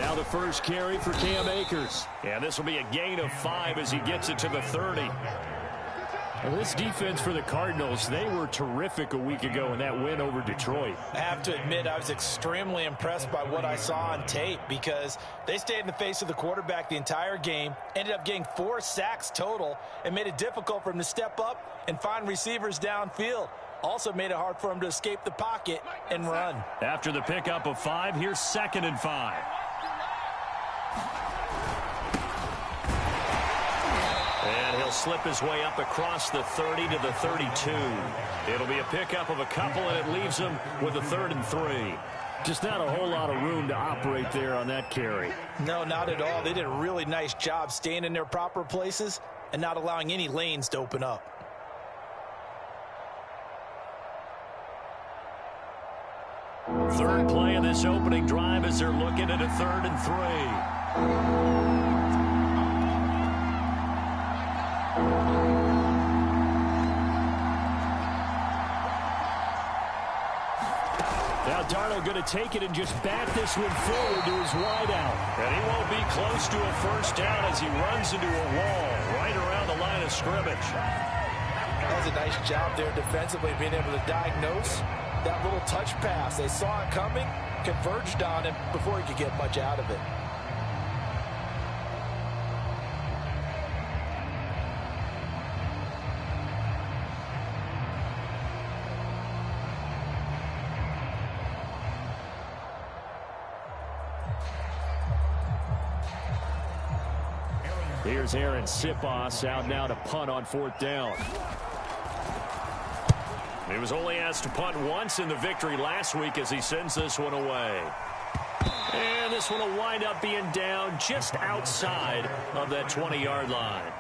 Now the first carry for Cam Akers. And this will be a gain of 5 as he gets it to the 30. Well, this defense for the Cardinals, they were terrific a week ago in that win over Detroit. I have to admit, I was extremely impressed by what I saw on tape because they stayed in the face of the quarterback the entire game, ended up getting 4 sacks total, and made it difficult for him to step up and find receivers downfield. Also made it hard for him to escape the pocket and run. After the pickup of 5, here's 2nd and 5. And he'll slip his way up across the 30 to the 32. It'll be a pickup of a couple, and it leaves him with a 3rd and 3. Just not a whole lot of room to operate there on that carry. No, not at all. They did a really nice job staying in their proper places and not allowing any lanes to open up. Third play of this opening drive as they're looking at a 3rd and 3. Now Darnold going to take it and just back this one forward to his wideout. And he won't be close to a first down as he runs into a wall right around the line of scrimmage. That was a nice job there defensively, being able to diagnose that little touch pass. They saw it coming, converged on him before he could get much out of it. Here's Aaron Sipos out now to punt on 4th down. He was only asked to punt once in the victory last week as he sends this one away. And this one will wind up being down just outside of that 20-yard line.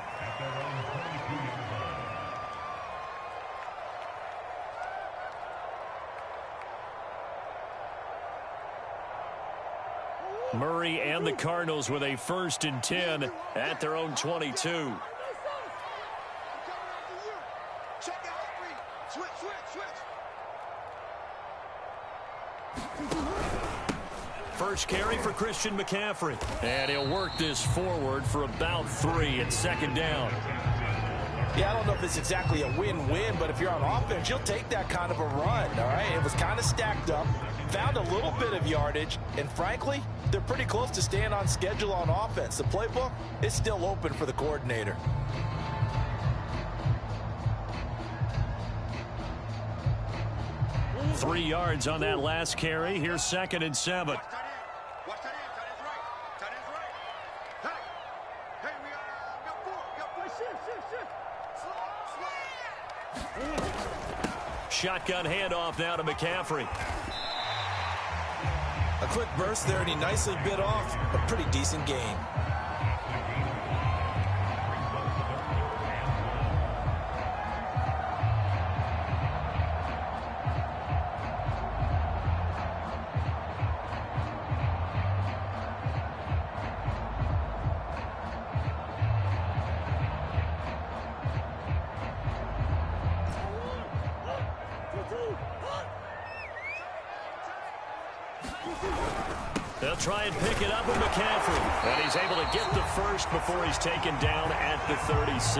Murray and the Cardinals with a 1st and 10 at their own 22. First carry for Christian McCaffrey. And he'll work this forward for about 3 at 2nd down. Yeah, I don't know if it's exactly a win-win, but if you're on offense, you'll take that kind of a run, all right? It was kind of stacked up, found a little bit of yardage, and frankly, they're pretty close to staying on schedule on offense. The playbook is still open for the coordinator. Three yards on that last carry. Here's 2nd and 7. Shotgun handoff now to McCaffrey. A quick burst there, and he nicely bit off a pretty decent gain. They'll try and pick it up with McCaffrey. And he's able to get the first before he's taken down at the 36.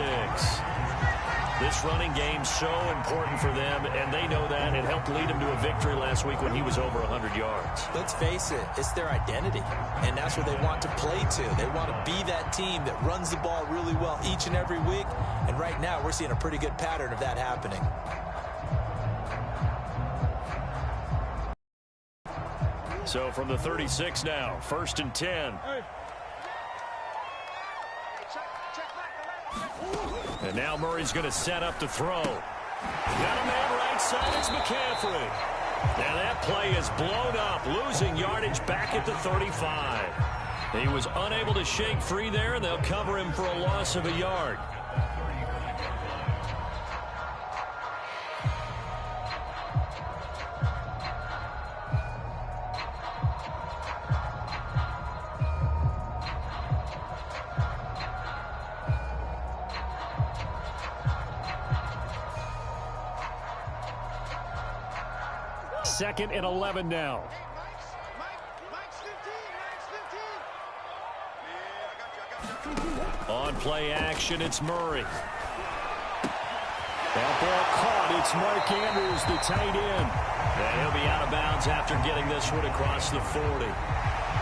This running game's so important for them, and they know that. It helped lead him to a victory last week when he was over 100 yards. Let's face it, it's their identity, and that's what they want to play to. They want to be that team that runs the ball really well each and every week, and right now we're seeing a pretty good pattern of that happening. So from the 36 now, 1st and 10. And now Murray's going to set up to throw. Got a man right side, it's McCaffrey. Now that play is blown up, losing yardage back at the 35. He was unable to shake free there, and they'll cover him for a loss of a yard. Second and 11 now. On play action, it's Murray. That ball caught. It's Mark Andrews, the tight end. And he'll be out of bounds after getting this one across the 40.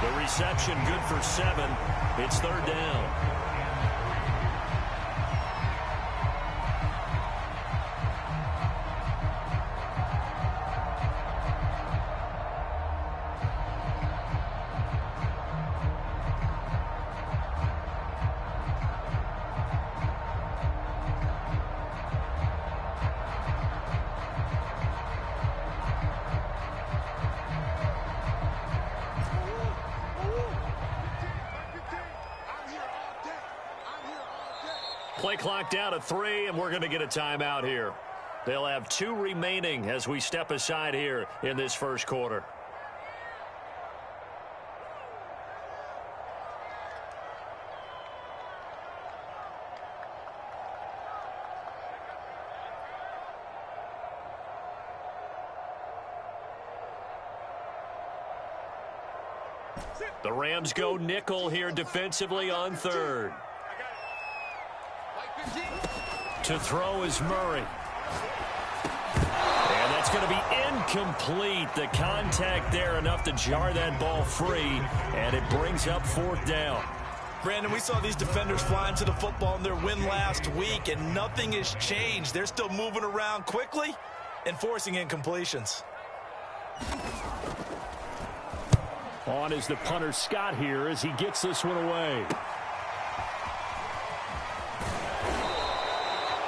The reception good for 7. It's third down. Play clock down to 3, and we're going to get a timeout here. They'll have 2 remaining as we step aside here in this first quarter. The Rams go nickel here defensively on third. To throw is Murray. And that's going to be incomplete. The contact there enough to jar that ball free, and it brings up fourth down. Brandon, we saw these defenders flying to the football in their win last week, and nothing has changed. They're still moving around quickly and forcing incompletions. On is the punter Scott here as he gets this one away.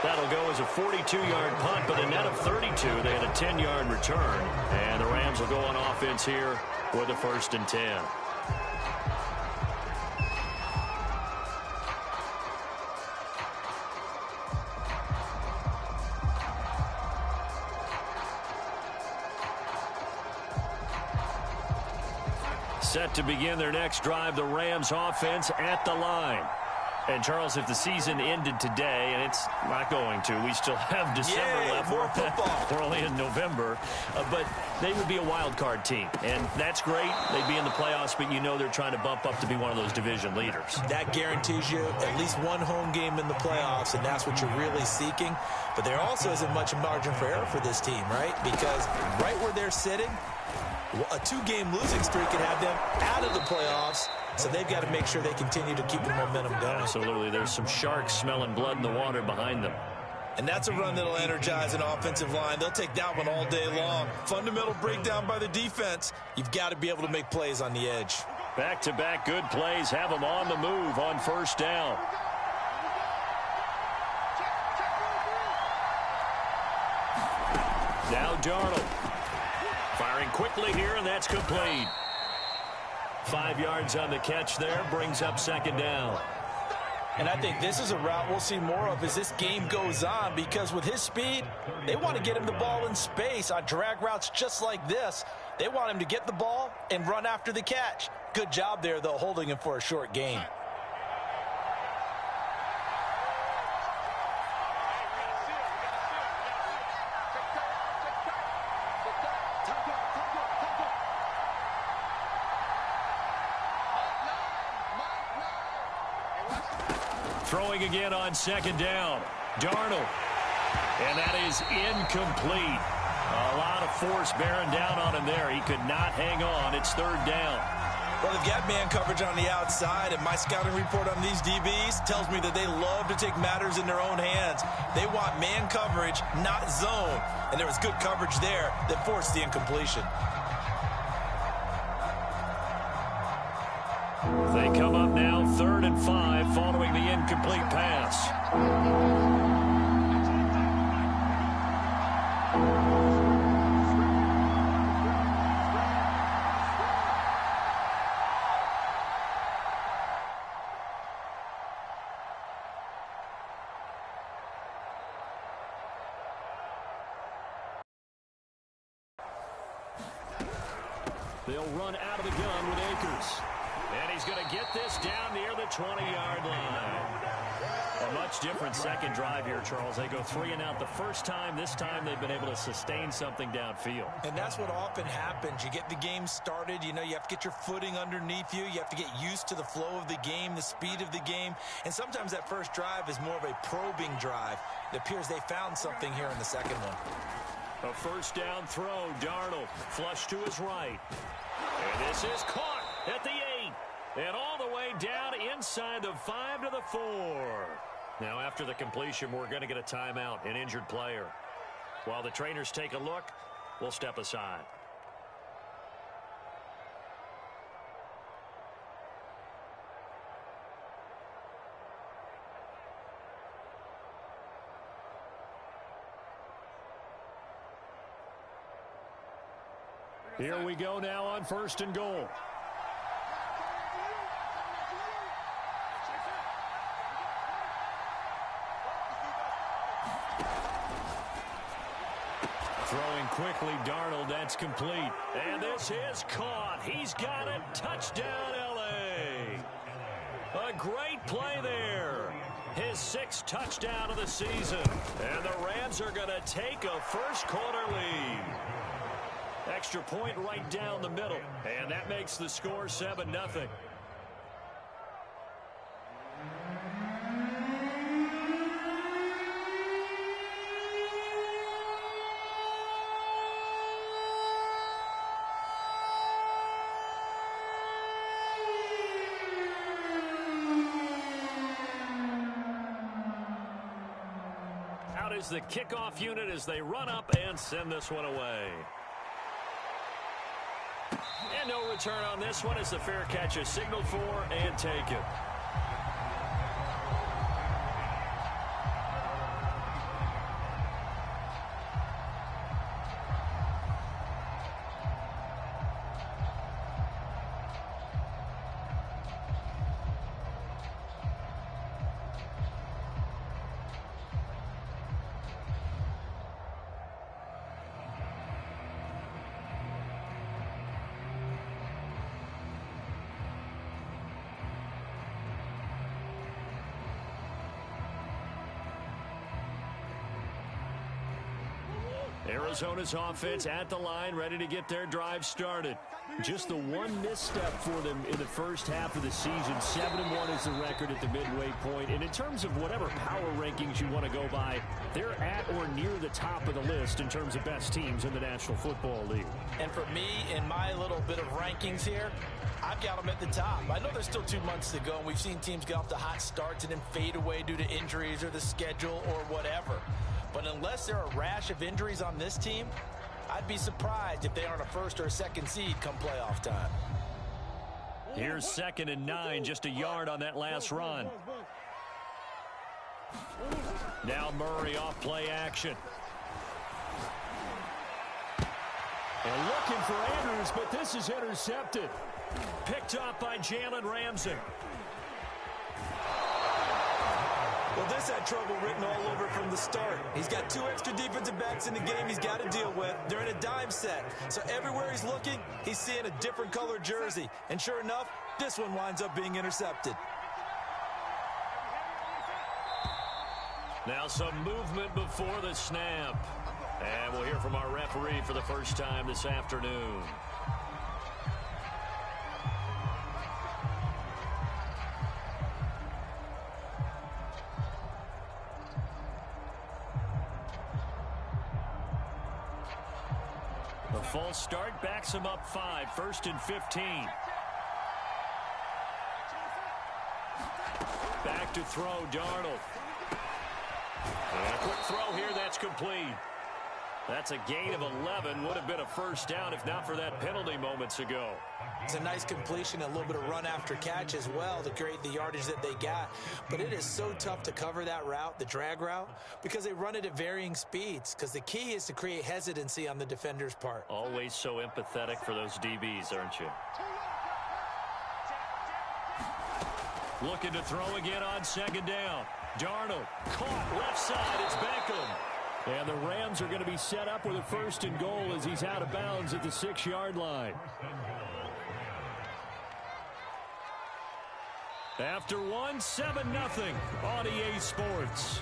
That'll go as a 42-yard punt, but a net of 32. They had a 10-yard return. And the Rams will go on offense here with a 1st and 10. Set to begin their next drive, the Rams offense at the line. And, Charles, if the season ended today, and it's not going to, we still have December left. More football. We're only in November. But they would be a wild card team. And that's great. They'd be in the playoffs, but you know they're trying to bump up to be one of those division leaders. That guarantees you at least one home game in the playoffs, and that's what you're really seeking. But there also isn't much margin for error for this team, right? Because right where they're sitting, a 2-game losing streak could have them out of the playoffs. So they've got to make sure they continue to keep the momentum going. Absolutely. There's some sharks smelling blood in the water behind them. And that's a run that'll energize an offensive line. They'll take that one all day long. Fundamental breakdown by the defense. You've got to be able to make plays on the edge. Back-to-back good plays have them on the move on first down. Now Darnold. Firing quickly here, and that's complete. 5 yards on the catch there, brings up second down. And I think this is a route we'll see more of as this game goes on, because with his speed, they want to get him the ball in space on drag routes just like this. They want him to get the ball and run after the catch. Good job there, though, holding him for a short gain. Throwing again on second down. Darnold. And that is incomplete. A lot of force bearing down on him there. He could not hang on. It's third down. Well, they've got man coverage on the outside, and my scouting report on these DBs tells me that they love to take matters in their own hands. They want man coverage, not zone. And there was good coverage there that forced the incompletion. They come up now 3rd and 5 following the incomplete pass. They'll run out of the gun with Akers. And he's going to get this down near the 20-yard line. A much different second drive here, Charles. They go 3 and out the first time. This time they've been able to sustain something downfield. And that's what often happens. You get the game started. You know, you have to get your footing underneath you. You have to get used to the flow of the game, the speed of the game. And sometimes that first drive is more of a probing drive. It appears they found something here in the second one. A first down throw. Darnold flush to his right. And this is caught at the 8. And all the way down inside the 5 to the 4. Now, after the completion, we're going to get a timeout, an injured player. While the trainers take a look, we'll step aside. Here we go now on 1st and goal. Throwing quickly, Darnold, that's complete. And this is caught. He's got it. Touchdown, L.A. A great play there. His 6th touchdown of the season. And the Rams are going to take a first-quarter lead. Extra point right down the middle. And that makes the score 7-0. Out is the kickoff unit as they run up and send this one away. And no return on this one as the fair catch is signaled for and taken. Arizona's offense at the line, ready to get their drive started. Just the one misstep for them in the first half of the season. 7-1 is the record at the midway point. And in terms of whatever power rankings you want to go by, they're at or near the top of the list in terms of best teams in the National Football League. And for me, in my little bit of rankings here, I've got them at the top. I know there's still 2 months to go, and we've seen teams get off to hot starts and then fade away due to injuries or the schedule or whatever. But unless there are a rash of injuries on this team, I'd be surprised if they aren't a 1st or a 2nd seed come playoff time. Here's 2nd and 9, just a yard on that last run. Now Murray off play action. And looking for Andrews, but this is intercepted. Picked up by Jalen Ramsey. Well, this had trouble written all over from the start. He's got 2 extra defensive backs in the game he's got to deal with. They're in a dime set. So everywhere he's looking, he's seeing a different colored jersey. And sure enough, this one winds up being intercepted. Now some movement before the snap. And we'll hear from our referee for the first time this afternoon. The false start backs him up 5, 1st and 15. Back to throw, Darnold. And a quick throw here, that's complete. That's a gain of 11. Would have been a first down if not for that penalty moments ago. It's a nice completion, a little bit of run after catch as well to create the yardage that they got. But it is so tough to cover that route, the drag route, because they run it at varying speeds. Because the key is to create hesitancy on the defender's part. Always so empathetic for those DBs, aren't you? Looking to throw again on 2nd down. Darnold caught left side. It's Beckham. And the Rams are going to be set up with a 1st and goal as he's out of bounds at the 6-yard line. After one, 7-0 on EA Sports.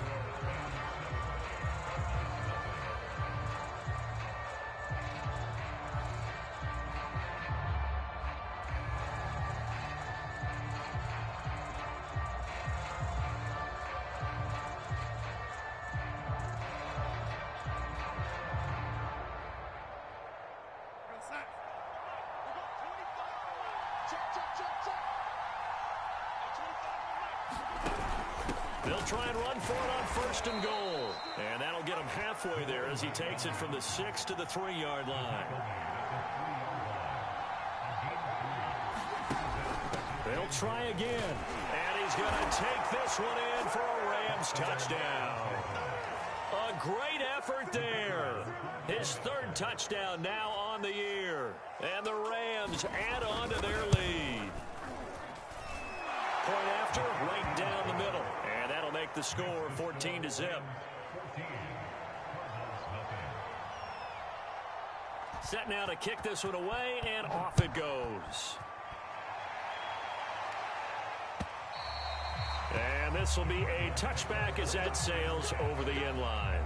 They'll try and run for it on 1st and goal. And that'll get him halfway there as he takes it from the 6 to the 3-yard line. They'll try again. And he's going to take this one in for a Rams touchdown. A great effort there. His 3rd touchdown now on the year. And the Rams add on to their lead. Point after, right down the middle. And that'll make the score 14-0. Set now to kick this one away, and off it goes. And this will be a touchback as that sails over the end line.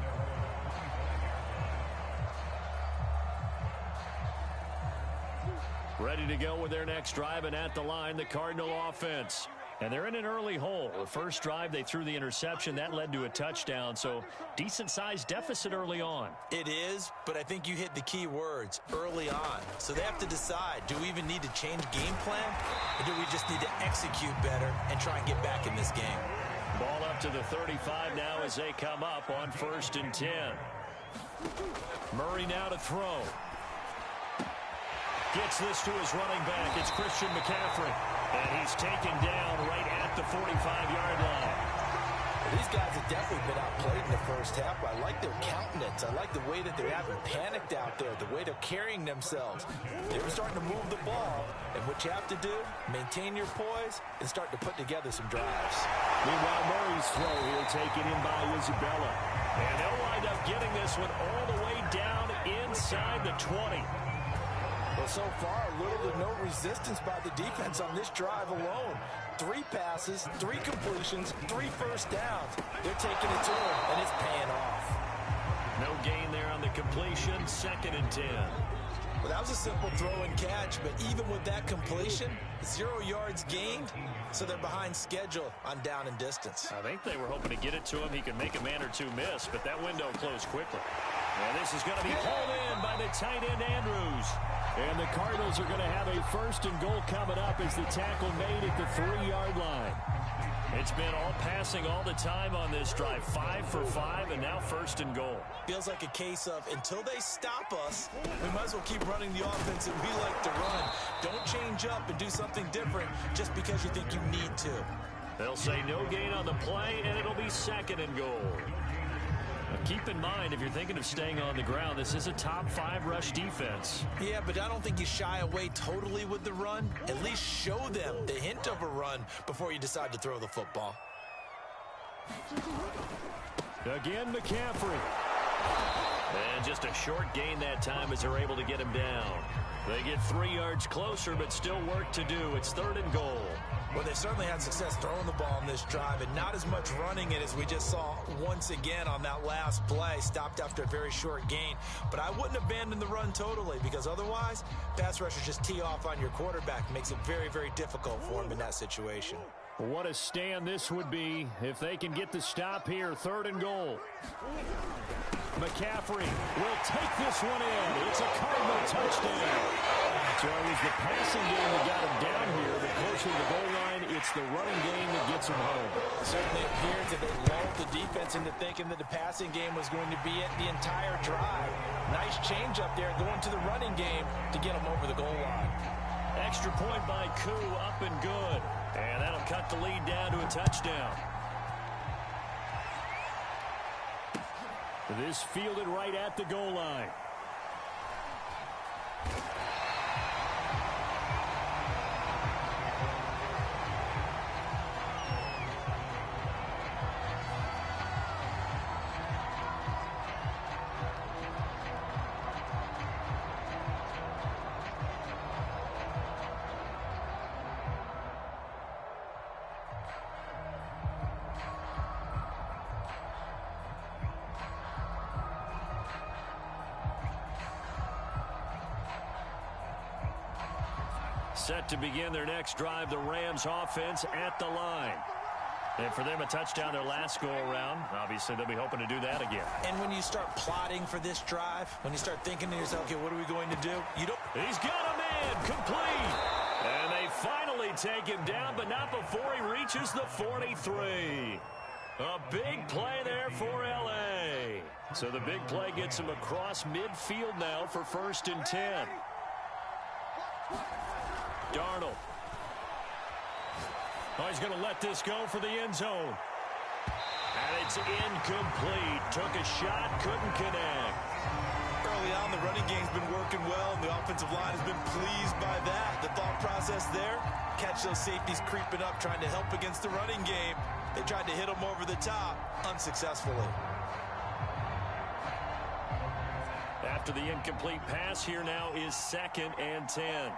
Ready to go with their next drive, and at the line, the Cardinal offense. And they're in an early hole. The first drive, they threw the interception. That led to a touchdown, so decent-sized deficit early on. It is, but I think you hit the key words, early on. So they have to decide, do we even need to change game plan, or do we just need to execute better and try and get back in this game? Ball up to the 35 now as they come up on 1st and 10. Murray now to throw. Gets this to his running back. It's Christian McCaffrey. And he's taken down right at the 45-yard line. Well, these guys have definitely been outplayed in the first half. I like their countenance. I like the way that they haven't panicked out there, the way they're carrying themselves. They're starting to move the ball. And what you have to do, maintain your poise and start to put together some drives. Meanwhile, Murray's throw here taken in by Isabella. And they'll wind up getting this one all the way down inside the 20. Well, so far, little to no resistance by the defense on this drive alone. 3 passes, 3 completions, 3 first downs. They're taking it to him, and it's paying off. No gain there on the completion, 2nd and 10. Well, that was a simple throw and catch, but even with that completion, 0 yards gained, so they're behind schedule on down and distance. I think they were hoping to get it to him. He could make a man or two miss, but that window closed quickly. And this is going to be pulled in by the tight end, Andrews. And the Cardinals are going to have a 1st and goal coming up as the tackle made at the 3-yard line. It's been all passing all the time on this drive. 5 for 5, and now 1st and goal. Feels like a case of until they stop us, we might as well keep running the offense that we like to run. Don't change up and do something different just because you think you need to. They'll say no gain on the play, and it'll be 2nd and goal. Keep in mind, if you're thinking of staying on the ground, this is a top 5 rush defense. Yeah, but I don't think you shy away totally with the run. At least show them the hint of a run before you decide to throw the football. Again, McCaffrey. And just a short gain that time as they're able to get him down. They get 3 yards closer, but still work to do. It's 3rd and goal. Well, they certainly had success throwing the ball in this drive, and not as much running it as we just saw once again on that last play. Stopped after a very short gain. But I wouldn't abandon the run totally, because otherwise, pass rushers just tee off on your quarterback. Makes it very, very difficult for him in that situation. What a stand this would be if they can get the stop here. 3rd and goal. McCaffrey will take this one in. It's a Cardinal touchdown. So it was the passing game that got him down here, but closer to the goal line, it's the running game that gets him home. It certainly appears that they lulled the defense into thinking that the passing game was going to be it the entire drive. Nice change up there going to the running game to get him over the goal line. Extra point by Koo, up and good. And that'll cut the lead down to a touchdown. This fielded right at the goal line. Set to begin their next drive, the Rams offense at the line. And for them, a touchdown their last go-around. Obviously, they'll be hoping to do that again. And when you start plotting for this drive, when you start thinking to yourself, okay, what are we going to do? He's got a man, complete. And they finally take him down, but not before he reaches the 43. A big play there for L.A. So the big play gets him across midfield now for 1st and 10. Darnold. Oh, he's going to let this go for the end zone. And it's incomplete. Took a shot, couldn't connect. Early on, the running game's been working well, and the offensive line has been pleased by that. The thought process there, catch those safeties creeping up, trying to help against the running game. They tried to hit them over the top, unsuccessfully. After the incomplete pass, here now is 2nd and 10.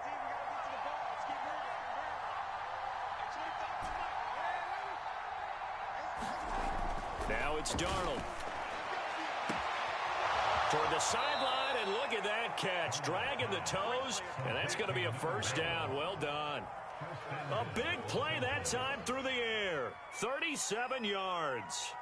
Now it's Darnold. Toward the sideline, and look at that catch. Dragging the toes, and that's going to be a 1st down. Well done. A big play that time through the air. 37 yards.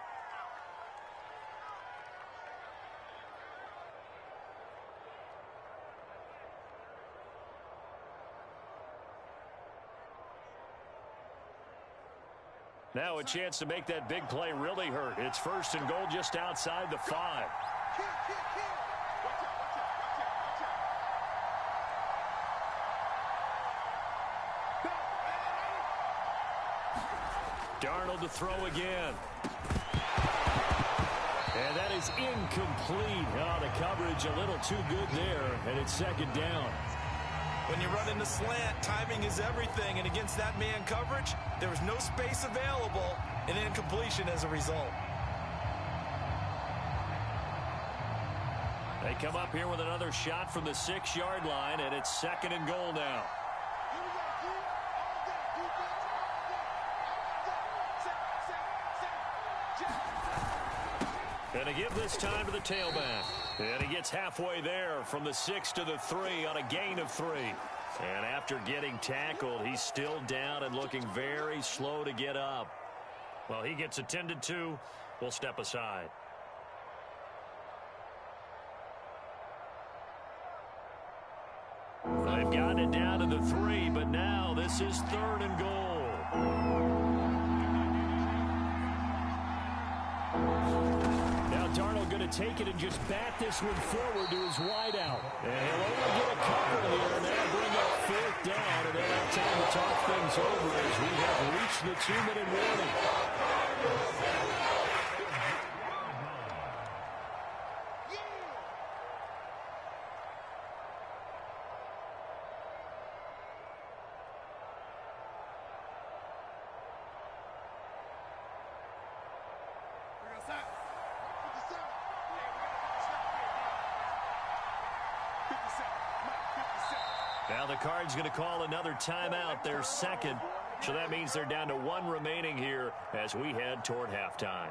Now a chance to make that big play really hurt. It's 1st and goal just outside the 5. Darnold to throw again. And that is incomplete. Oh, the coverage a little too good there, and it's 2nd down. When you run into slant, timing is everything, and against that man coverage, there was no space available, and incompletion as a result. They come up here with another shot from the 6-yard line, and it's 2nd and goal now. And to give this time to the tailback. And he gets halfway there from the 6 to the 3 on a gain of 3. And after getting tackled, he's still down and looking very slow to get up. Well, he gets attended to. We'll step aside. They've gotten it down to the 3, but now this is 3rd and goal. Darnold going to take it and just bat this one forward to his wideout. And he'll only get a cover here, and that'll bring up 4th down, and they'll have time to talk things over as we have reached the 2-minute warning. Now the Cards going to call another timeout, their 2nd. So that means they're down to 1 remaining here as we head toward halftime.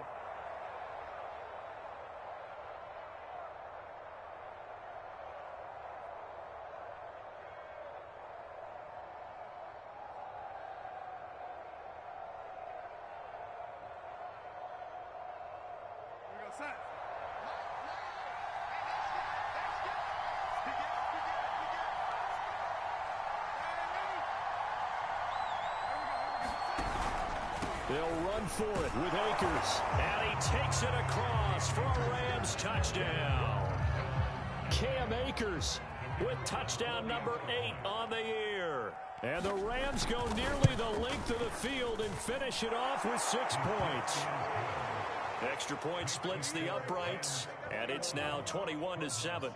They'll run for it with Akers. And he takes it across for a Rams touchdown. Cam Akers with touchdown number 8 on the year. And the Rams go nearly the length of the field and finish it off with 6 points. Extra point splits the uprights, and it's now 21-7.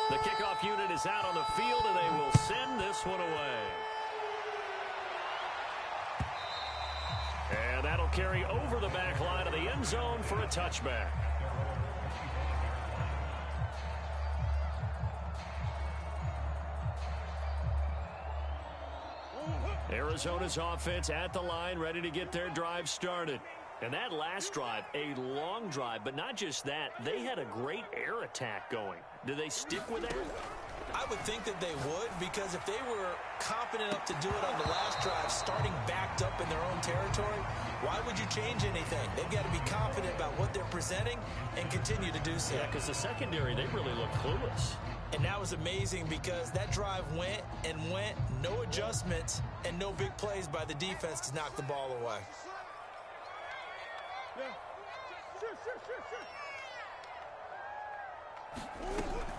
The kickoff unit is out on the field, and they will send this one away. And that'll carry over the back line of the end zone for a touchback. Arizona's offense at the line, ready to get their drive started. And that last drive, a long drive, but not just that. They had a great air attack going. Do they stick with that? I would think that they would, because if they were confident enough to do it on the last drive, starting backed up in their own territory, why would you change anything? They've got to be confident about what they're presenting and continue to do so. Yeah, because the secondary, they really look clueless. And that was amazing because that drive went and went, no adjustments, and no big plays by the defense to knock the ball away.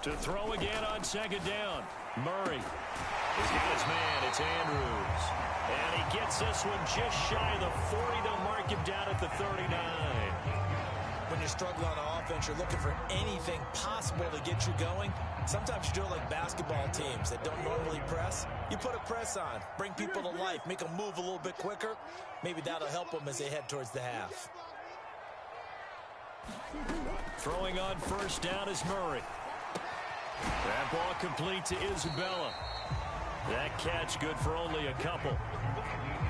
To throw again on second down. Murray. He's got his man. It's Andrews. And he gets this one just shy of the 40. They'll mark him down at the 39. When you're struggling on offense, you're looking for anything possible to get you going. Sometimes you do it like basketball teams that don't normally press. You put a press on, bring people to life, make them move a little bit quicker. Maybe that'll help them as they head towards the half. Throwing on first down is Murray. That ball complete to Isabella. That catch good for only a couple.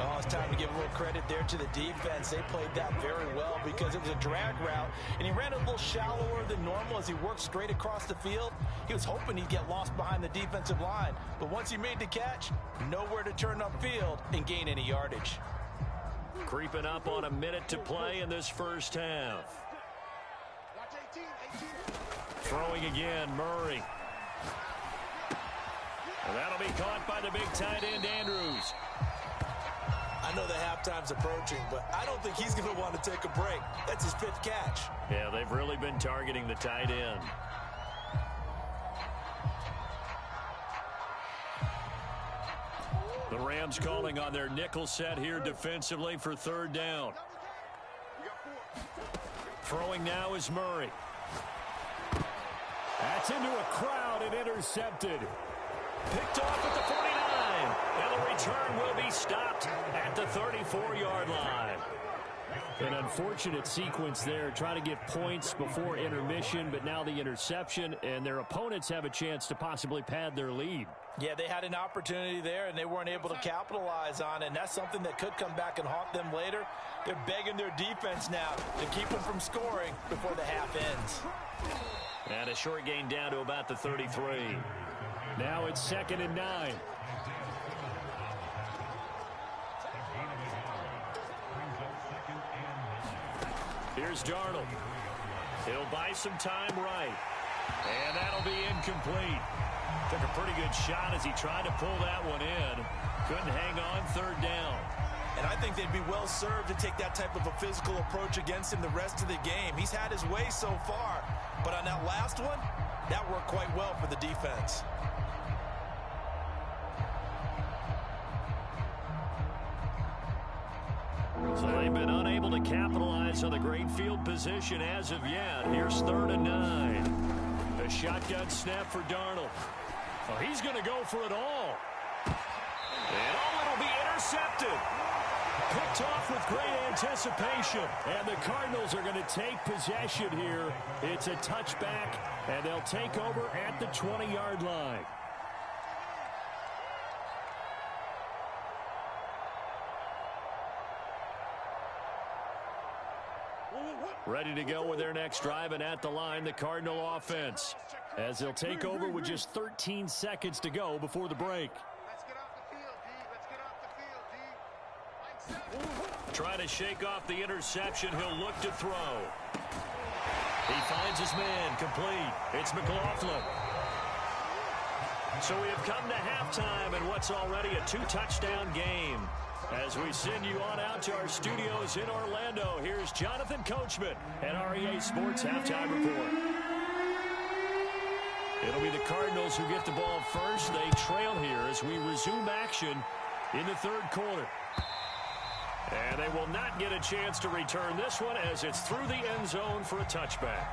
Oh, it's time to give a little credit there to the defense. They played that very well because it was a drag route, and he ran a little shallower than normal as he worked straight across the field. He was hoping he'd get lost behind the defensive line, but once he made the catch, nowhere to turn upfield and gain any yardage. Creeping up on a minute to play in this first half. Throwing again, Murray. And that'll be caught by the big tight end, Andrews. I know the halftime's approaching, but I don't think he's going to want to take a break. That's his fifth catch. Yeah, they've really been targeting the tight end. The Rams calling on their nickel set here defensively for third down. Throwing now is Murray. That's into a crowd and intercepted. Picked off at the 49. And the return will be stopped at the 34-yard line. An unfortunate sequence there, trying to get points before intermission, but now the interception, and their opponents have a chance to possibly pad their lead. Yeah, they had an opportunity there, and they weren't able to capitalize on it, and that's something that could come back and haunt them later. They're begging their defense now to keep them from scoring before the half ends. And a short gain down to about the 33. Now it's 2nd and 9. Here's Darnold. He'll buy some time right. And that'll be incomplete. Took a pretty good shot as he tried to pull that one in. Couldn't hang on, third down. And I think they'd be well served to take that type of a physical approach against him the rest of the game. He's had his way so far. But on that last one, that worked quite well for the defense. So they've been unable to capitalize on the great field position as of yet. Here's 3rd and 9. A shotgun snap for Darnold. Oh, he's going to go for it all. And it'll be intercepted. Picked off with great anticipation. And the Cardinals are going to take possession here. It's a touchback, and they'll take over at the 20-yard line. Ready to go with their next drive, and at the line, the Cardinal offense, as they'll take over with just 13 seconds to go before the break. Let's get off the field, D. Let's get off the field, D. Trying to shake off the interception. He'll look to throw. He finds his man complete. It's McLaughlin. So we have come to halftime in what's already a 2-touchdown game. As we send you on out to our studios in Orlando, here's Jonathan Coachman at REA Sports Halftime Report. It'll be the Cardinals who get the ball first. They trail here as we resume action in the third quarter. And they will not get a chance to return this one as it's through the end zone for a touchback.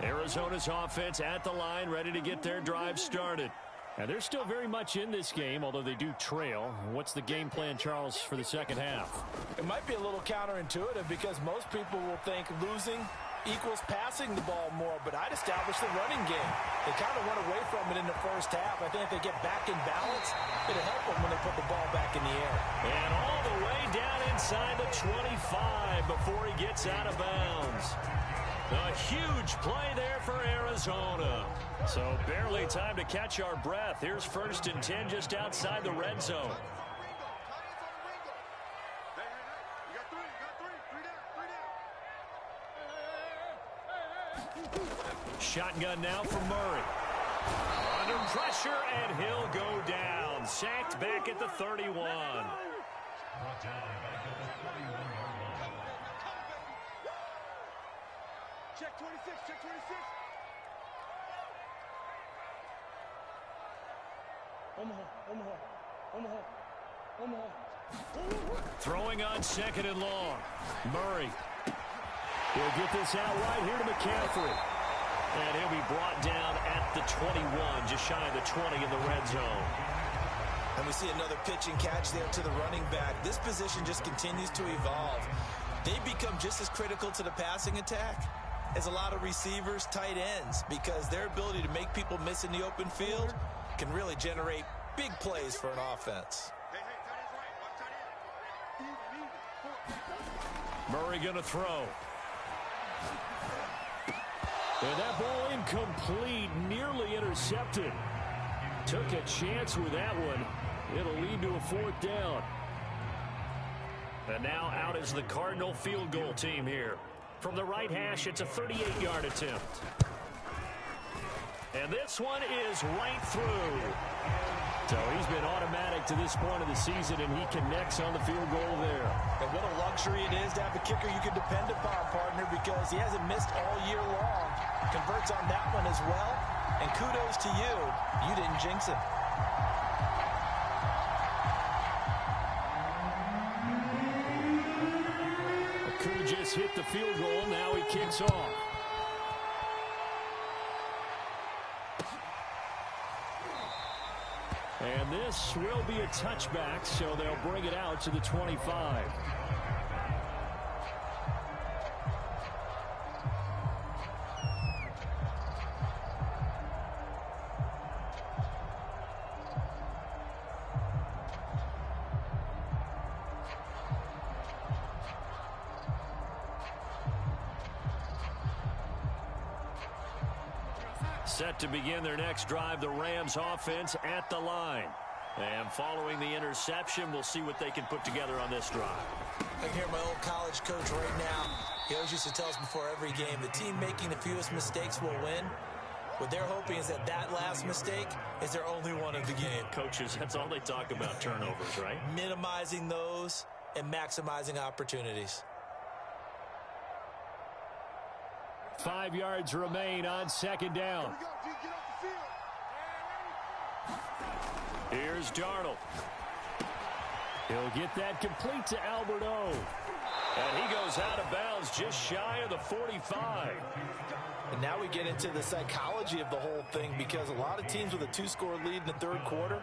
Arizona's offense at the line, ready to get their drive started. And they're still very much in this game, although they do trail. What's the game plan, Charles, for the second half? It might be a little counterintuitive because most people will think losing equals passing the ball more, but I'd establish the running game. They kind of went away from it in the first half. I think if they get back in balance, it'll help them when they put the ball back in the air. And all the way down inside the 25 before he gets out of bounds. A huge play there for Arizona. So barely time to catch our breath. Here's 1st and 10 just outside the red zone. Shotgun now for Murray. Under pressure, and he'll go down. Sacked back at the 31. Check 26, check 26. Omaha. Throwing on 2nd and long. Murray. He'll get this out right here to McCaffrey. And he'll be brought down at the 21, just shy of the 20 in the red zone. And we see another pitch and catch there to the running back. This position just continues to evolve. They become just as critical to the passing attack as a lot of receivers, tight ends, because their ability to make people miss in the open field can really generate big plays for an offense. Murray going to throw. And that ball incomplete, nearly intercepted. Took a chance with that one. It'll lead to a 4th down. And now out is the Cardinal field goal team here. From the right hash, it's a 38-yard attempt. And this one is right through. So he's been automatic to this point of the season, and he connects on the field goal there. And what a luxury it is to have a kicker you can depend upon, partner, because he hasn't missed all year long. Converts on that one as well. And kudos to you. You didn't jinx him. Aku just hit the field goal. Now he kicks off. And this will be a touchback, so they'll bring it out to the 25. Set to begin their next drive, the Rams offense at the line. And following the interception, we'll see what they can put together on this drive. I can hear my old college coach right now. He always used to tell us before every game, the team making the fewest mistakes will win. What they're hoping is that that last mistake is their only one of the game. Coaches, that's all they talk about, turnovers, right? Minimizing those and maximizing opportunities. 5 yards remain on 2nd down. Here's Darnold. He'll get that complete to Albert O. And he goes out of bounds just shy of the 45. And now we get into the psychology of the whole thing, because a lot of teams with a 2-score lead in the 3rd quarter,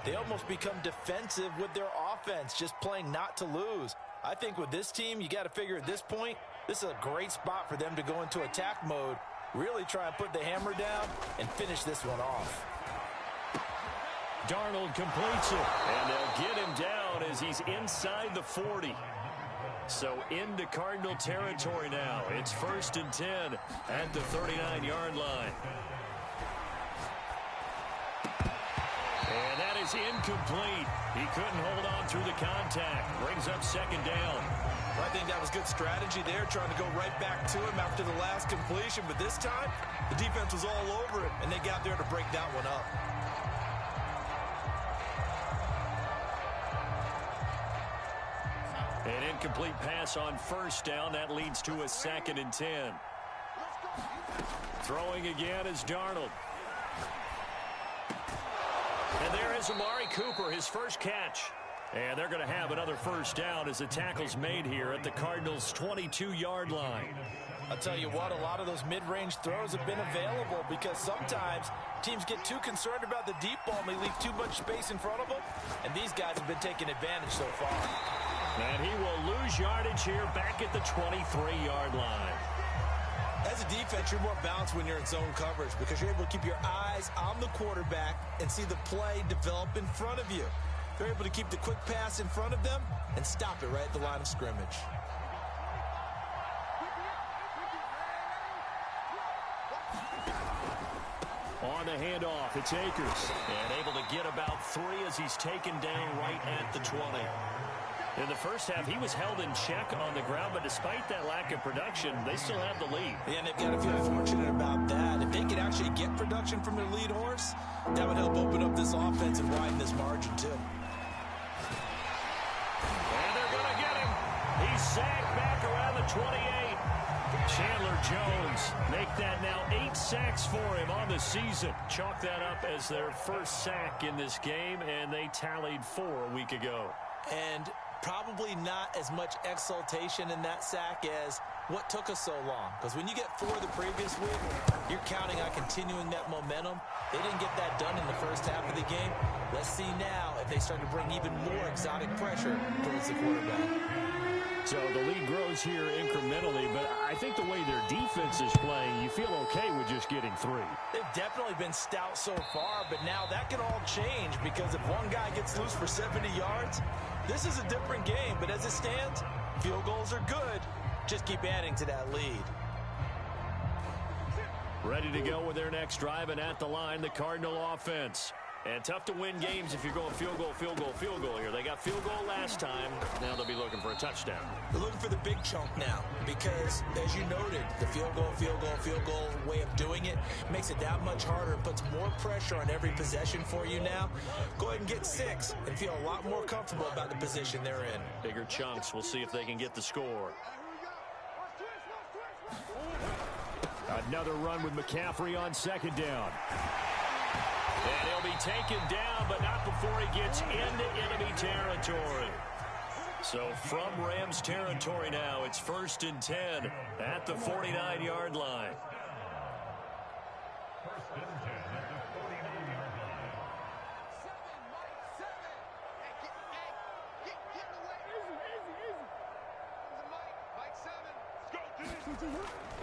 they almost become defensive with their offense, just playing not to lose. I think with this team, you got to figure at this point, this is a great spot for them to go into attack mode, really try and put the hammer down and finish this one off. Darnold completes it, and they'll get him down as he's inside the 40. So into Cardinal territory now. It's 1st and 10 at the 39-yard line. And that is incomplete. He couldn't hold on through the contact. Brings up 2nd down. I think that was good strategy there, trying to go right back to him after the last completion. But this time, the defense was all over it, and they got there to break that one up. An incomplete pass on 1st down. That leads to a 2nd and 10. Throwing again is Darnold. And there is Amari Cooper, his first catch. And they're going to have another 1st down as the tackle's made here at the Cardinals' 22-yard line. I'll tell you what, a lot of those mid-range throws have been available because sometimes teams get too concerned about the deep ball and they leave too much space in front of them, and these guys have been taking advantage so far. And he will lose yardage here back at the 23-yard line. As a defense, you're more balanced when you're in zone coverage because you're able to keep your eyes on the quarterback and see the play develop in front of you. They're able to keep the quick pass in front of them and stop it right at the line of scrimmage. On the handoff, it's Akers. And able to get about 3 as he's taken down right at the 20. In the first half, he was held in check on the ground, but despite that lack of production, they still have the lead. Yeah, and they've got to feel fortunate about that. If they could actually get production from their lead horse, that would help open up this offense and widen this margin, too. And they're going to get him. He's sacked back around the 28. Chandler Jones make that now 8 sacks for him on the season. Chalk that up as their first sack in this game, and they tallied 4 a week ago. And probably not as much exultation in that sack as what took us so long. Because when you get 4 the previous week, you're counting on continuing that momentum. They didn't get that done in the first half of the game. Let's see now if they start to bring even more exotic pressure towards the quarterback. So the lead grows here incrementally, but I think the way their defense is playing, you feel okay with just getting 3. They've definitely been stout so far, but now that can all change because if one guy gets loose for 70 yards, this is a different game. But as it stands, field goals are good. Just keep adding to that lead. Ready to go with their next drive, and at the line, the Cardinal offense. And tough to win games if you're going field goal, field goal, field goal here. They got field goal last time. Now they'll be looking for a touchdown. They're looking for the big chunk now because, as you noted, the field goal way of doing it makes it that much harder and puts more pressure on every possession for you now. Go ahead and get 6 and feel a lot more comfortable about the position they're in. Bigger chunks. We'll see if they can get the score. Another run with McCaffrey on 2nd down. And he'll be taken down, but not before he gets into enemy territory. So from Rams territory now, it's 1st and 10 at the 49-yard line.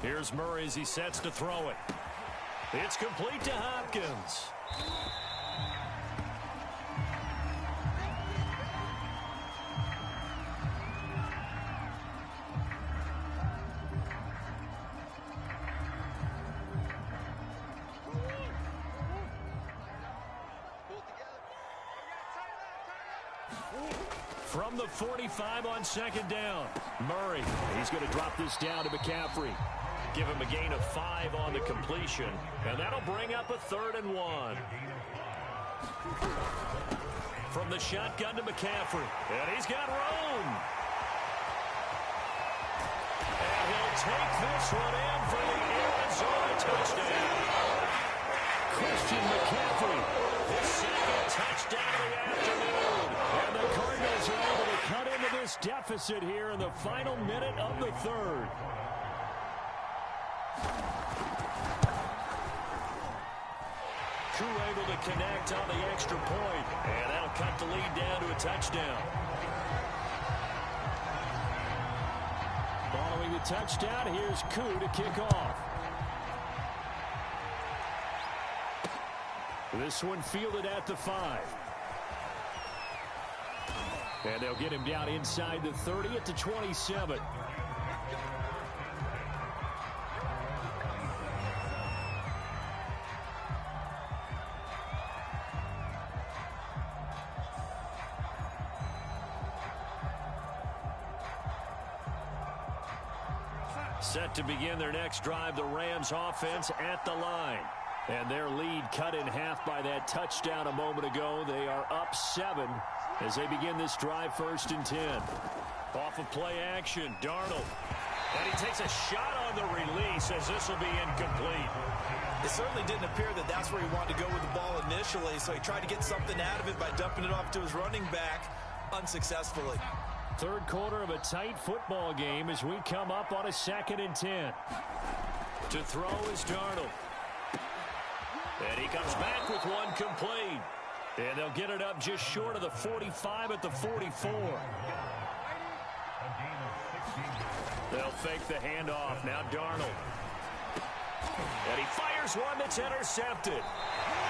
Here's Murray as he sets to throw it. It's complete to Hopkins. From the 45 on 2nd down, Murray. He's going to drop this down to McCaffrey. Give him a gain of 5 on the completion, and that'll bring up a 3rd and 1. From the shotgun to McCaffrey, and he's got room. And he'll take this one in for the Arizona touchdown. Christian McCaffrey. His 2nd touchdown of the afternoon. And the Cardinals are able to cut into this deficit here in the final minute of the 3rd. Crew able to connect on the extra point, and that'll cut the lead down to a touchdown. Following the touchdown, here's Koo to kick off. This one fielded at the 5. And they'll get him down inside the 30 at the 27. Set to begin their next drive, the Rams offense at the line. And their lead cut in half by that touchdown a moment ago. They are up 7 as they begin this drive, 1st and 10. Off of play action, Darnold. And he takes a shot on the release as this will be incomplete. It certainly didn't appear that that's where he wanted to go with the ball initially, so he tried to get something out of it by dumping it off to his running back unsuccessfully. Third quarter of a tight football game as we come up on a 2nd and 10. To throw is Darnold. And he comes back with one complete. And they'll get it up just short of the 45 at the 44. They'll fake the handoff. Now Darnold. And he fires one that's intercepted.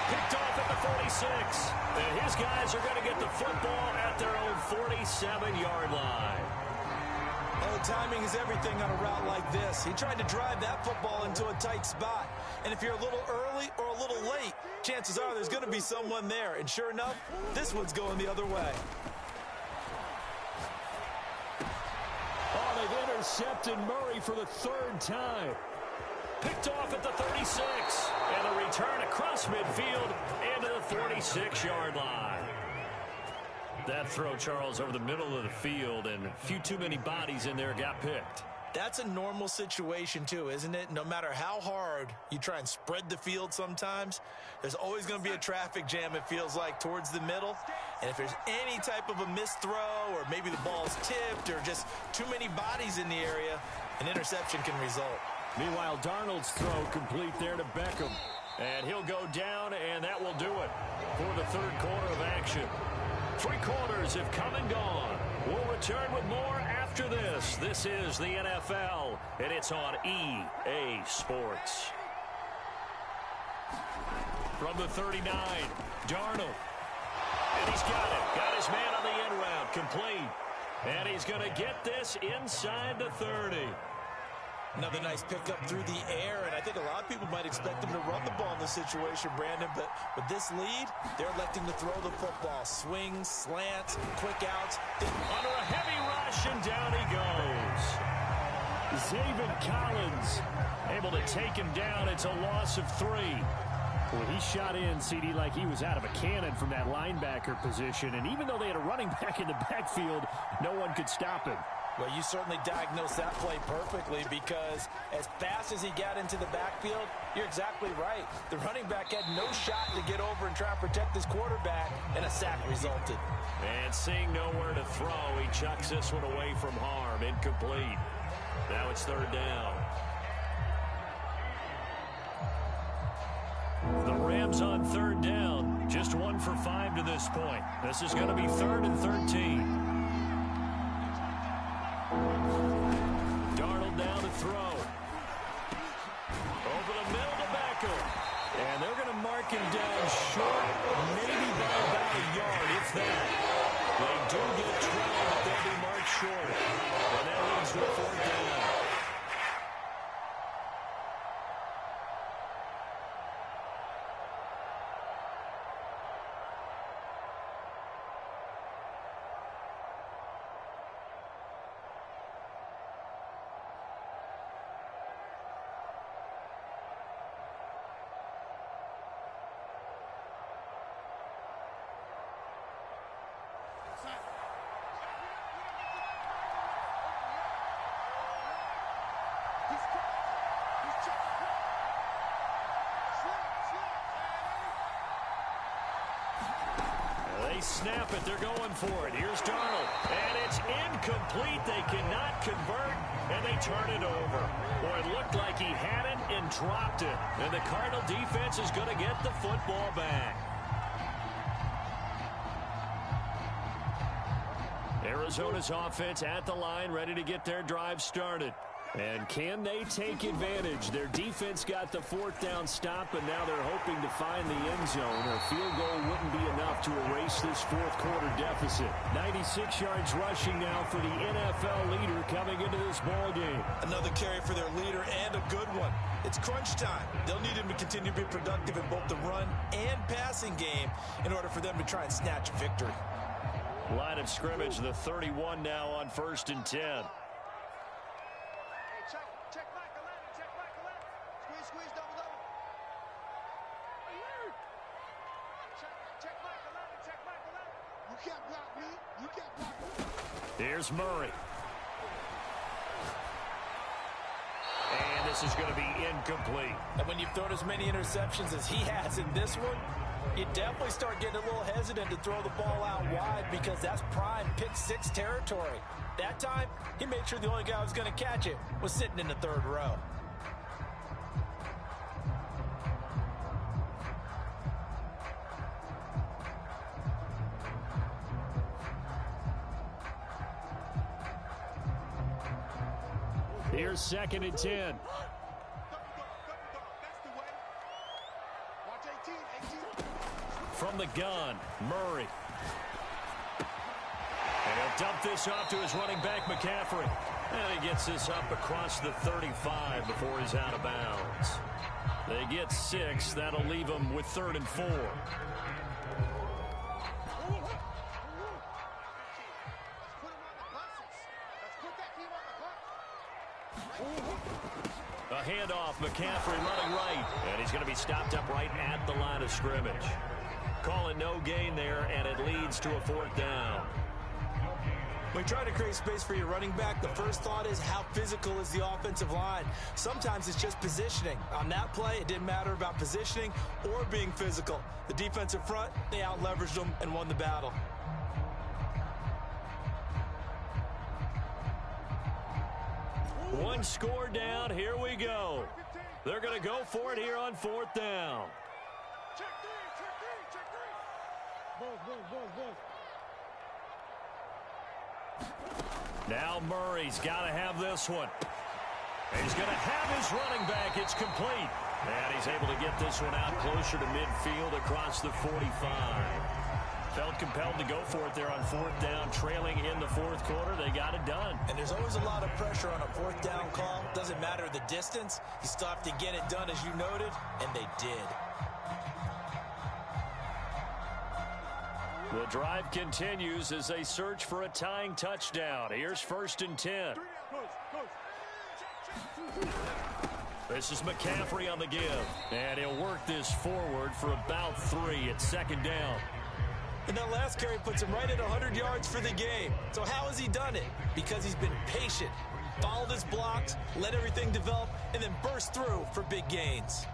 Picked off at the 46. And his guys are going to get the football at their own 47-yard line. Well, timing is everything on a route like this. He tried to drive that football into a tight spot. And if you're a little early or a little late, chances are there's going to be someone there. And sure enough, this one's going the other way. Oh, they've intercepted Murray for the 3rd time. Picked off at the 36. And a return across midfield into the 46-yard line. That throw, Charles, over the middle of the field, and a few too many bodies in there got picked. That's a normal situation, too, isn't it? No matter how hard you try and spread the field sometimes, there's always going to be a traffic jam, it feels like, towards the middle. And if there's any type of a missed throw, or maybe the ball's tipped, or just too many bodies in the area, an interception can result. Meanwhile, Darnold's throw complete there to Beckham. And he'll go down, and that will do it for the 3rd quarter of action. 3 quarters have come and gone. We'll return with more after this. This is the NFL, and it's on EA Sports. From the 39, Darnold. And he's got it. Got his man on the end route. Complete. And he's going to get this inside the 30. Another nice pickup through the air, and I think a lot of people might expect them to run the ball in this situation, Brandon, but with this lead, they're electing to throw the football. Swings, slants, quick outs. Under a heavy rush, and down he goes. Zaven Collins able to take him down. It's a loss of 3. Well, he shot in, CD, like he was out of a cannon from that linebacker position, and even though they had a running back in the backfield, no one could stop him. Well, you certainly diagnosed that play perfectly, because as fast as he got into the backfield, you're exactly right. The running back had no shot to get over and try and protect his quarterback, and a sack resulted. And seeing nowhere to throw, he chucks this one away from harm. Incomplete. Now it's 3rd down. The Rams on 3rd down. Just 1 for 5 to this point. This is going to be 3rd and 13. Darnold down to throw. Over the middle to Beckham. And they're going to mark him down short, maybe by about a yard, if that. They do get 12, but they'll be marked short. And that leaves to a 4th down. They snap it. They're going for it. Here's Darnold. And it's incomplete. They cannot convert, and they turn it over. Boy, it looked like he had it and dropped it. And the Cardinal defense is going to get the football back. Arizona's offense at the line, ready to get their drive started. And can they take advantage? Their defense got the 4th down stop, and now they're hoping to find the end zone. A field goal wouldn't be enough to erase this 4th quarter deficit. 96 yards rushing now for the NFL leader coming into this ball game. Another carry for their leader, and a good one. It's crunch time. They'll need him to continue to be productive in both the run and passing game in order for them to try and snatch a victory. Line of scrimmage, the 31 now on 1st and 10. Check back 11, check back 11. Squeeze, double. Check back 11, check back 11. You can't block me. You can't block me. Here's Murray. And this is going to be incomplete. And when you've thrown as many interceptions as he has in this one, You definitely start getting a little hesitant to throw the ball out wide because that's prime pick six territory. That time, he made sure the only guy who was going to catch it was sitting in the third row. Here's 2nd and 10. From the gun, Murray. And he'll dump this off to his running back, McCaffrey. And he gets this up across the 35 before he's out of bounds. They get 6. That'll leave them with 3rd and 4. A handoff, McCaffrey running right. And he's going to be stopped up right at the line of scrimmage. Calling no gain there, and it leads to a 4th down. When you try to create space for your running back, the first thought is how physical is the offensive line. Sometimes it's just positioning. On that play, it didn't matter about positioning or being physical. The defensive front, they out-leveraged them and won the battle. One score down. Here we go. They're going to go for it here on 4th down. Check three. Move. Now Murray's got to have this one. He's going to have his running back. It's complete. And he's able to get this one out closer to midfield across the 45. Felt compelled to go for it there on 4th down, trailing in the 4th quarter. They got it done. And there's always a lot of pressure on a 4th down call. Doesn't matter the distance. You still have to get it done, as you noted, and they did. The drive continues as they search for a tying touchdown. Here's 1st and 10. This is McCaffrey on the give. And he'll work this forward for about 3 at 2nd down. And that last carry puts him right at 100 yards for the game. So how has he done it? Because he's been patient, followed his blocks, let everything develop, and then burst through for big gains.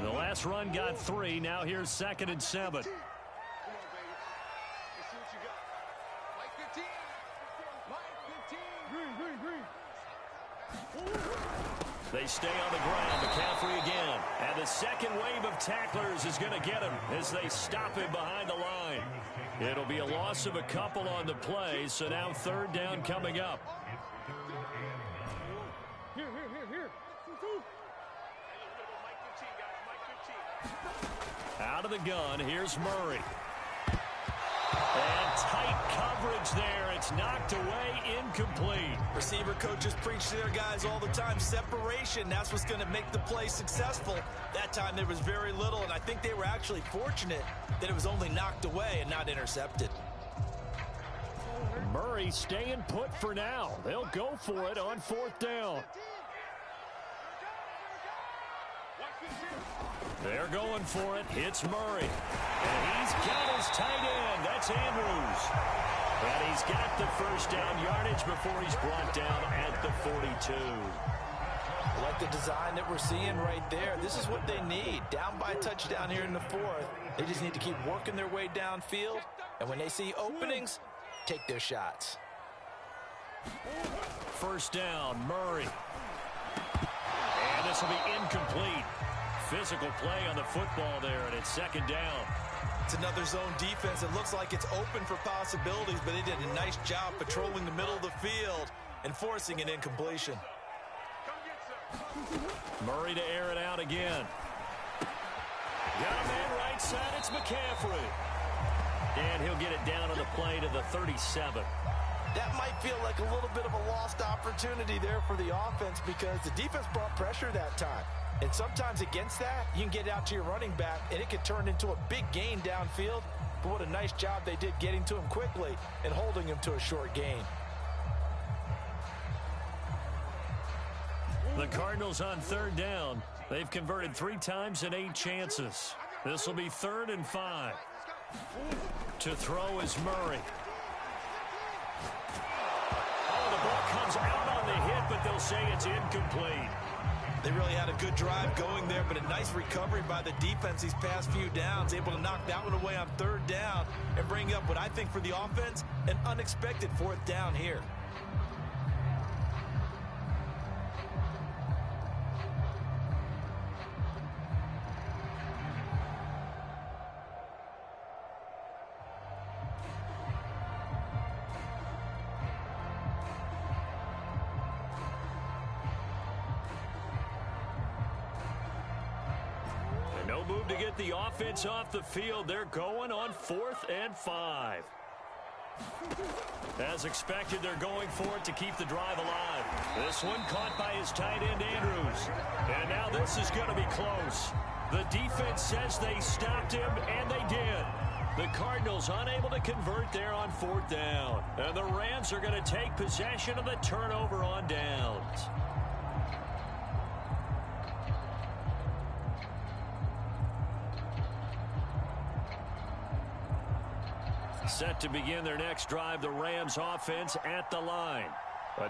The last run got 3. Now here's 2nd and 7. They stay on the ground. McCaffrey again. And the second wave of tacklers is going to get him as they stop him behind the line. It'll be a loss of a couple on the play, so now 3rd down coming up. Here. Out of the gun, here's Murray. And tight coverage there. It's knocked away, incomplete. Receiver coaches preach to their guys all the time. Separation, that's what's going to make the play successful. That time there was very little, and I think they were actually fortunate that it was only knocked away and not intercepted. Murray staying put for now. They'll go for it on 4th down. They're going for it. It's Murray. And he's got his tight end. That's Andrews. And he's got the 1st down yardage before he's brought down at the 42. I like the design that we're seeing right there. This is what they need. Down by a touchdown here in the 4th. They just need to keep working their way downfield. And when they see openings, take their shots. 1st down, Murray. And this will be incomplete. Physical play on the football there, and it's 2nd down. It's another zone defense. It looks like it's open for possibilities, but they did a nice job patrolling the middle of the field and forcing an incompletion. Murray to air it out again. Got a man right side. It's McCaffrey. And he'll get it down on the play to the 37. That might feel like a little bit of a lost opportunity there for the offense because the defense brought pressure that time. And sometimes against that, you can get out to your running back, and it can turn into a big gain downfield. But what a nice job they did getting to him quickly and holding him to a short gain. The Cardinals on 3rd down. They've converted 3 times in 8 chances. This will be 3rd and 5. To throw is Murray. Oh, the ball comes out on the hit, but they'll say it's incomplete. They really had a good drive going there, but a nice recovery by the defense these past few downs, able to knock that one away on third down and bring up what I think for the offense, an unexpected fourth down here. No move to get the offense off the field. They're going on 4th and 5. As expected, they're going for it to keep the drive alive. This one caught by his tight end, Andrews. And now this is going to be close. The defense says they stopped him, and they did. The Cardinals unable to convert there on 4th down. And the Rams are going to take possession of the turnover on downs. Set to begin their next drive, the Rams offense at the line.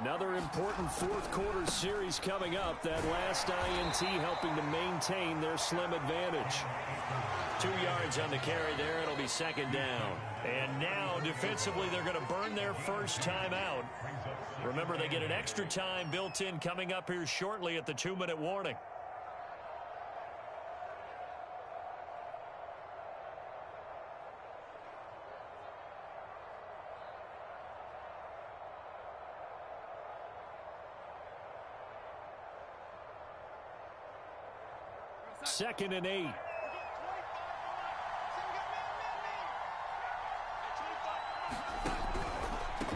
Another important fourth quarter series coming up. That last INT helping to maintain their slim advantage. 2 yards on the carry there. It'll be 2nd down. And now defensively they're going to burn their first time out. Remember, they get an extra time built in coming up here shortly at the 2-minute warning. Second and 8.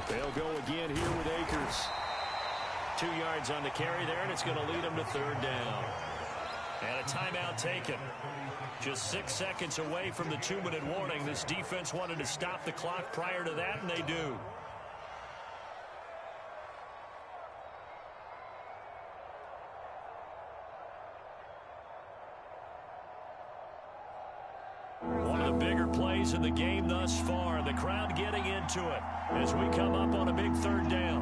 They'll go again here with Akers. 2 yards on the carry there, and it's going to lead them to 3rd down. And a timeout taken. Just 6 seconds away from the 2-minute warning. This defense wanted to stop the clock prior to that, and they do. In the game thus far, the crowd getting into it as we come up on a big 3rd down.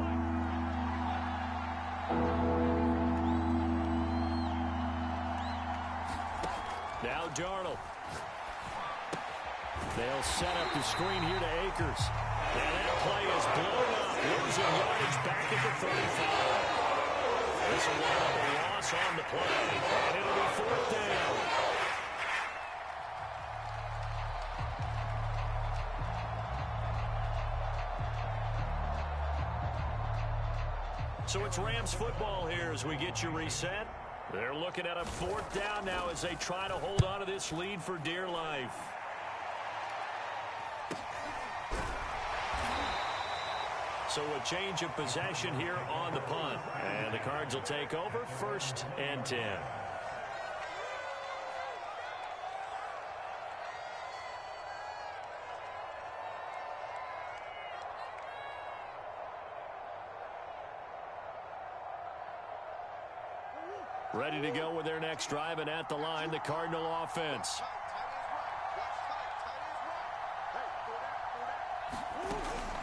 Now Darnold. They'll set up the screen here to Akers. And that play is blown up, losing yardage back at the 35. This will wind up a loss on the play, and it'll be 4th down. So it's Rams football here as we get you reset. They're looking at a 4th down now as they try to hold on to this lead for dear life. So a change of possession here on the punt. And the Cards will take over 1st and 10. Ready to go with their next drive, and at the line, the Cardinal offense.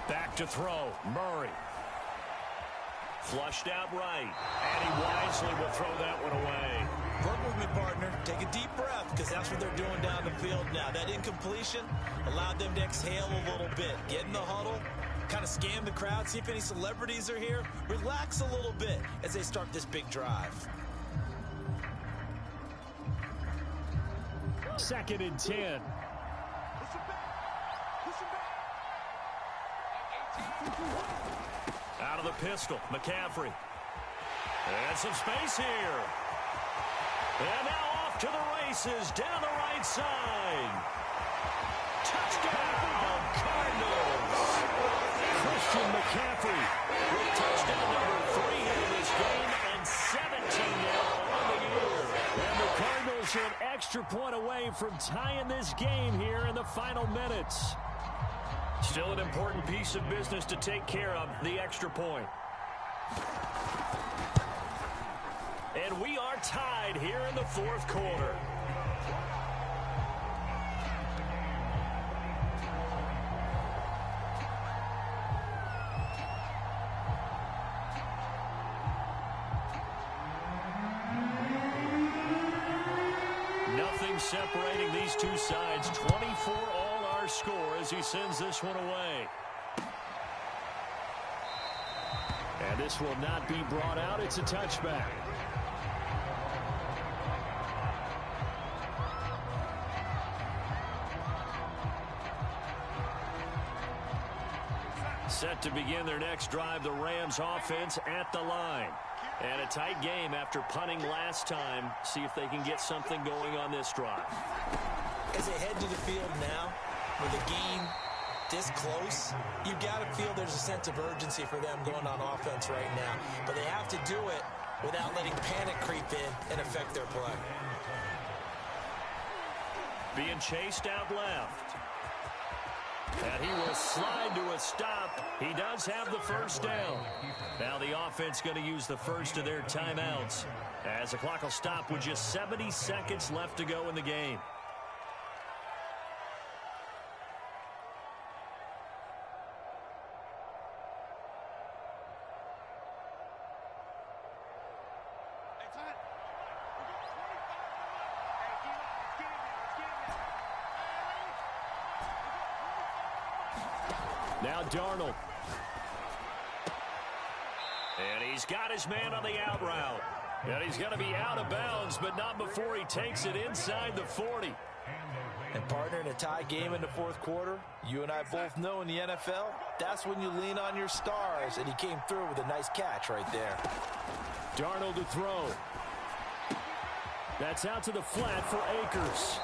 Back to throw, Murray. Flushed out right, and he wisely will throw that one away. Work with me, partner. Take a deep breath, because that's what they're doing down the field now. That incompletion allowed them to exhale a little bit. Get in the huddle, kind of scan the crowd, see if any celebrities are here. Relax a little bit as they start this big drive. 2nd and 10. Out of the pistol, McCaffrey. And some space here. And now off to the races down the right side. Touchdown, Cardinals. Christian McCaffrey with touchdown number 3 in this game and 17 now on the year. And the Cardinals are an extra point away from tying this game here in the final minutes. Still an important piece of business to take care of, the extra point. And we are tied here in the 4th quarter. separating these two sides. 24 all our score as he sends this one away. And this will not be brought out. It's a touchback. Set to begin their next drive, the Rams offense at the line. And a tight game after punting last time. See if they can get something going on this drive. As they head to the field now, with the game this close, you've got to feel there's a sense of urgency for them going on offense right now. But they have to do it without letting panic creep in and affect their play. Being chased out left. And he will slide to a stop. He does have the first down. Now the offense going to use the first of their timeouts as the clock will stop with just 70 seconds left to go in the game. Now Darnold. And he's got his man on the out route. And he's going to be out of bounds, but not before he takes it inside the 40. And partner, in a tie game in the fourth quarter, you and I both know in the NFL, that's when you lean on your stars. And he came through with a nice catch right there. Darnold to throw. That's out to the flat for Akers.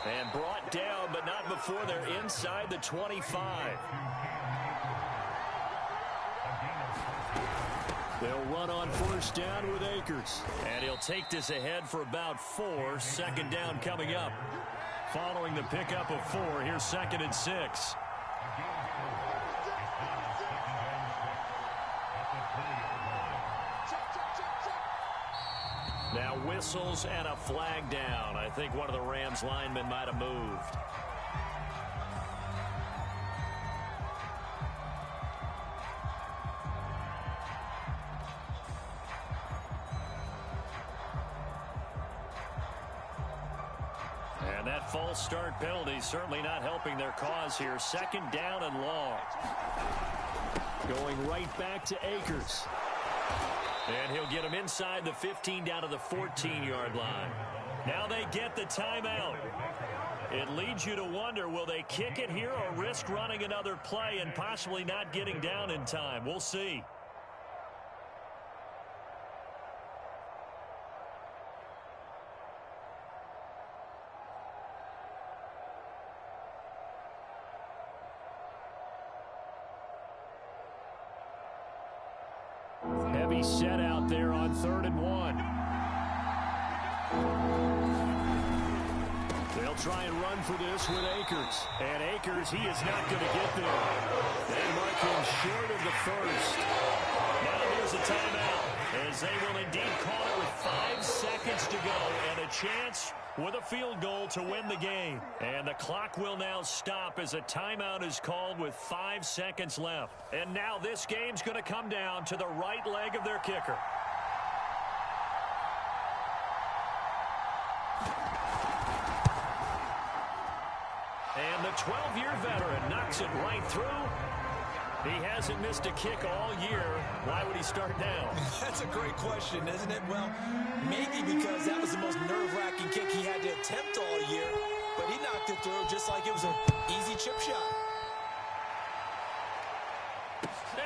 And brought down, but not before they're inside the 25. They'll run on first down with Akers. And he'll take this ahead for about 4. Second down coming up. Following the pickup of 4, here's 2nd and 6. Now whistles and a flag down. I think one of the Rams linemen might have moved. And that false start penalty certainly not helping their cause here. Second down and long. Going right back to Akers. And he'll get him inside the 15 down to the 14-yard line. Now they get the timeout. It leads you to wonder, will they kick it here or risk running another play and possibly not getting down in time? We'll see. Heavy set out there on 3rd and 1. They'll try and run for this with Akers. And Akers, he is not going to get there. They mark him short of the first. Now there's a timeout, as they will indeed call it with 5 seconds to go and a chance with a field goal to win the game. And the clock will now stop as a timeout is called with 5 seconds left. And now this game's going to come down to the right leg of their kicker. And the 12-year veteran knocks it right through. He hasn't missed a kick all year. Why would he start now? That's a great question, isn't it? Well, maybe because that was the most nerve-wracking kick he had to attempt all year. But he knocked it through just like it was an easy chip shot.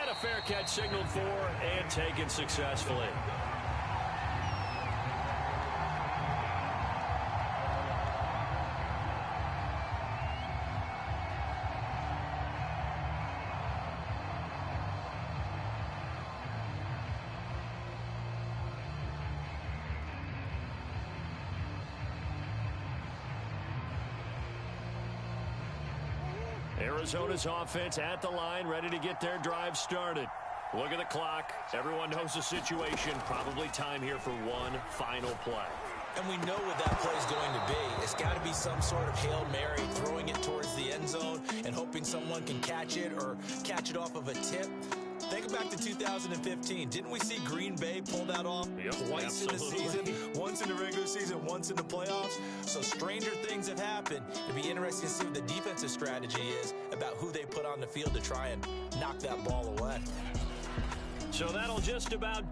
And a fair catch signaled for and taken successfully. Arizona's offense at the line, ready to get their drive started. Look at the clock. Everyone knows the situation. Probably time here for one final play. And we know what that play is going to be. It's got to be some sort of Hail Mary, throwing it towards the end zone and hoping someone can catch it or catch it off of a tip. Think back to 2015. Didn't we see Green Bay pull that off twice in the season? Once in the regular season, once in the playoffs. So stranger things have happened. It'd be interesting to see what the defensive strategy is about who they put on the field to try and knock that ball away. So that'll just about do